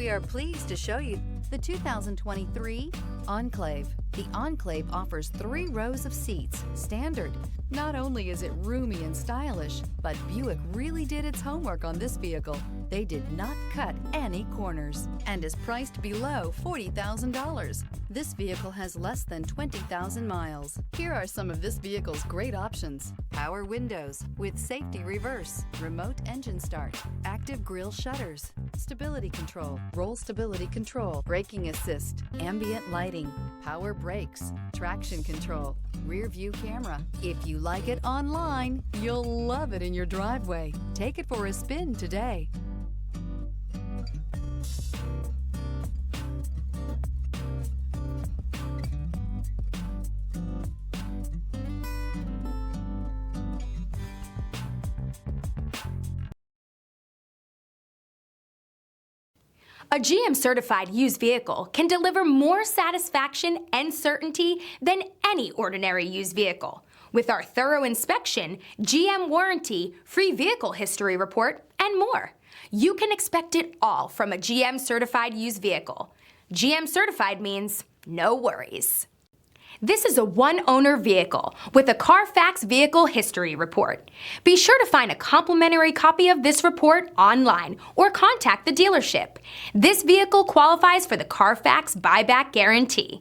We are pleased to show you the 2023 Enclave. The Enclave offers 3 rows of seats, standard. Not only is it roomy and stylish, but Buick really did its homework on this vehicle. They did not cut any corners and is priced below $40,000. This vehicle has less than 20,000 miles. Here are some of this vehicle's great options: power windows with safety reverse, remote engine start, active grille shutters, stability control, roll stability control, braking assist, ambient lighting, power brakes, traction control, rear view camera. If you like it online, you'll love it in your driveway. Take it for a spin today. A GM-certified used vehicle can deliver more satisfaction and certainty than any ordinary used vehicle. With our thorough inspection, GM warranty, free vehicle history report, and more. You can expect it all from a GM-certified used vehicle. GM-certified means no worries. This is a one-owner vehicle with a Carfax Vehicle History Report. Be sure to find a complimentary copy of this report online or contact the dealership. This vehicle qualifies for the Carfax Buyback Guarantee.